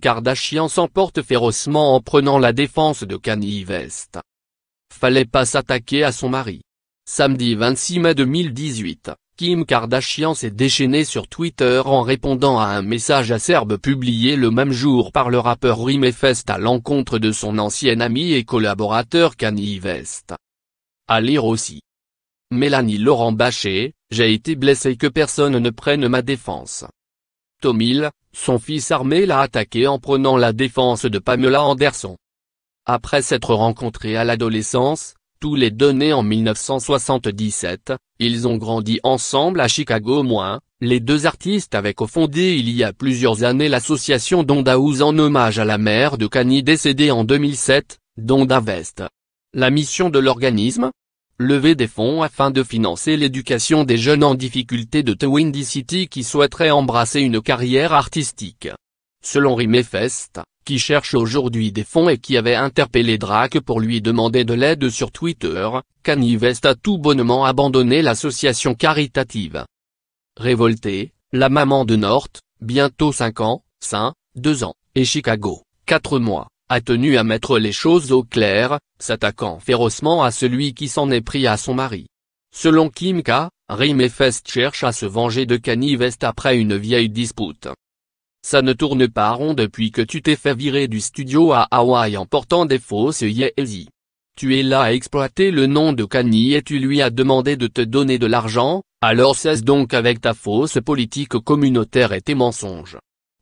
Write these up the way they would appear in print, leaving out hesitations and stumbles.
Kardashian s'emporte férocement en prenant la défense de Kanye West. Fallait pas s'attaquer à son mari. Samedi 26 mai 2018, Kim Kardashian s'est déchaînée sur Twitter en répondant à un message acerbe publié le même jour par le rappeur Rimeifest à l'encontre de son ancien ami et collaborateur Kanye West. À lire aussi. Mélanie Laurent Bachet, j'ai été blessée que personne ne prenne ma défense. Tom Hill, son fils armé l'a attaqué en prenant la défense de Pamela Anderson. Après s'être rencontrés à l'adolescence, tous les deux nés en 1977, ils ont grandi ensemble à Chicago. Les deux artistes avaient cofondé il y a plusieurs années l'association Donda House en hommage à la mère de Kanye décédée en 2007, Donda West. La mission de l'organisme ? Lever des fonds afin de financer l'éducation des jeunes en difficulté de The Windy City qui souhaiteraient embrasser une carrière artistique. Selon Rimeifest, qui cherche aujourd'hui des fonds et qui avait interpellé Drake pour lui demander de l'aide sur Twitter, Kanye West a tout bonnement abandonné l'association caritative. Révoltée, la maman de North, bientôt 5 ans, 2 ans, et Chicago, 4 mois, a tenu à mettre les choses au clair, s'attaquant férocement à celui qui s'en est pris à son mari. Selon Kim K, Rimeifest cherche à se venger de Kanye West après une vieille dispute. Ça ne tourne pas rond depuis que tu t'es fait virer du studio à Hawaï en portant des fausses Yeezy. Tu es là à exploiter le nom de Kanye et tu lui as demandé de te donner de l'argent, alors cesse donc avec ta fausse politique communautaire et tes mensonges.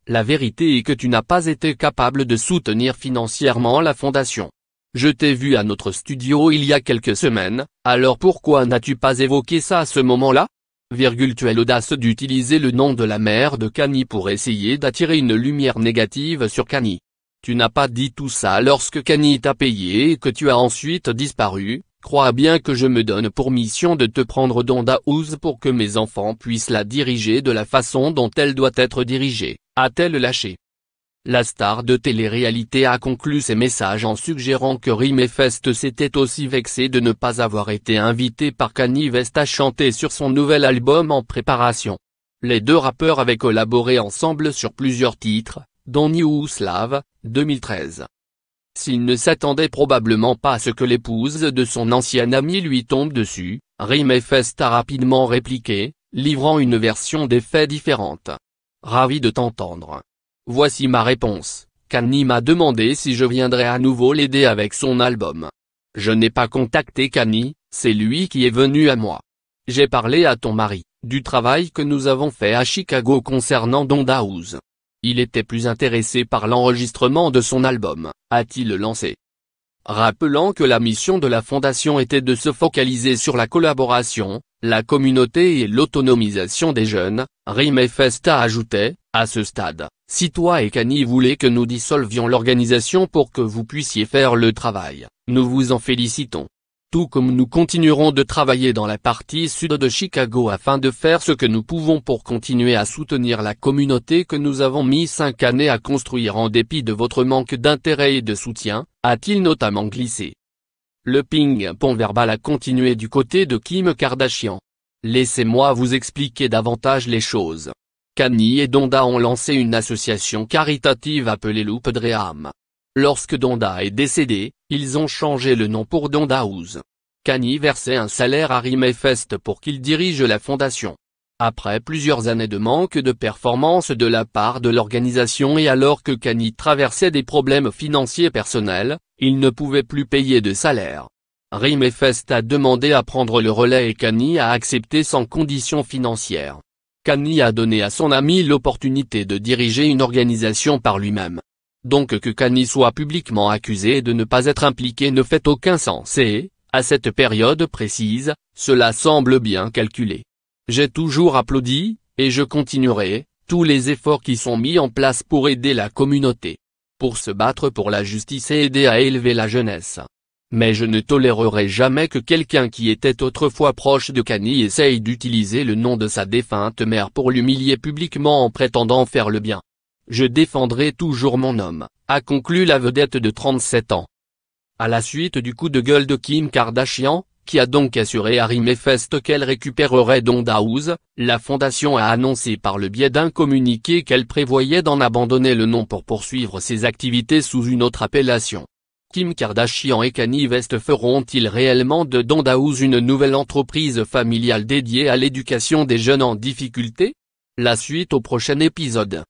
La vérité est que tu n'as pas été capable de soutenir financièrement la fondation. Je t'ai vu à notre studio il y a quelques semaines, alors pourquoi n'as-tu pas évoqué ça à ce moment-là ? Tu as l'audace d'utiliser le nom de la mère de Kanye pour essayer d'attirer une lumière négative sur Kanye. Tu n'as pas dit tout ça lorsque Kanye t'a payé et que tu as ensuite disparu. Crois bien que je me donne pour mission de te prendre Donda House pour que mes enfants puissent la diriger de la façon dont elle doit être dirigée, a-t-elle lâché. La star de télé-réalité a conclu ses messages en suggérant que Rimeifest s'était aussi vexé de ne pas avoir été invité par Kanye West à chanter sur son nouvel album en préparation. Les deux rappeurs avaient collaboré ensemble sur plusieurs titres, dont New Slave, 2013. S'il ne s'attendait probablement pas à ce que l'épouse de son ancien ami lui tombe dessus, Rimeifest a rapidement répliqué, livrant une version des faits différente. Ravi de t'entendre. Voici ma réponse. Kanye m'a demandé si je viendrais à nouveau l'aider avec son album. Je n'ai pas contacté Kanye, c'est lui qui est venu à moi. J'ai parlé à ton mari, du travail que nous avons fait à Chicago concernant Donda House. Il était plus intéressé par l'enregistrement de son album, a-t-il lancé. Rappelant que la mission de la fondation était de se focaliser sur la collaboration, la communauté et l'autonomisation des jeunes, Rimeifest a ajouté, à ce stade, si toi et Kanye voulez que nous dissolvions l'organisation pour que vous puissiez faire le travail, nous vous en félicitons. Tout comme nous continuerons de travailler dans la partie sud de Chicago afin de faire ce que nous pouvons pour continuer à soutenir la communauté que nous avons mis 5 années à construire en dépit de votre manque d'intérêt et de soutien, a-t-il notamment glissé. Le ping-pong verbal a continué du côté de Kim Kardashian. Laissez-moi vous expliquer davantage les choses. Kanye et Donda ont lancé une association caritative appelée Loop Dream. Lorsque Donda est décédé, ils ont changé le nom pour Donda House. Kanye versait un salaire à Rimeifest pour qu'il dirige la fondation. Après plusieurs années de manque de performance de la part de l'organisation et alors que Kanye traversait des problèmes financiers personnels, il ne pouvait plus payer de salaire. Rimeifest a demandé à prendre le relais et Kanye a accepté sans condition financière. Kanye a donné à son ami l'opportunité de diriger une organisation par lui-même. Donc que Kanye soit publiquement accusé de ne pas être impliqué ne fait aucun sens et, à cette période précise, cela semble bien calculé. J'ai toujours applaudi, et je continuerai, tous les efforts qui sont mis en place pour aider la communauté. Pour se battre pour la justice et aider à élever la jeunesse. Mais je ne tolérerai jamais que quelqu'un qui était autrefois proche de Kanye essaye d'utiliser le nom de sa défunte mère pour l'humilier publiquement en prétendant faire le bien. Je défendrai toujours mon homme, a conclu la vedette de 37 ans. À la suite du coup de gueule de Kim Kardashian, qui a donc assuré à Rimeifest qu'elle récupérerait Donda House. La fondation a annoncé par le biais d'un communiqué qu'elle prévoyait d'en abandonner le nom pour poursuivre ses activités sous une autre appellation. Kim Kardashian et Kanye West feront-ils réellement de Donda House une nouvelle entreprise familiale dédiée à l'éducation des jeunes en difficulté? La suite au prochain épisode.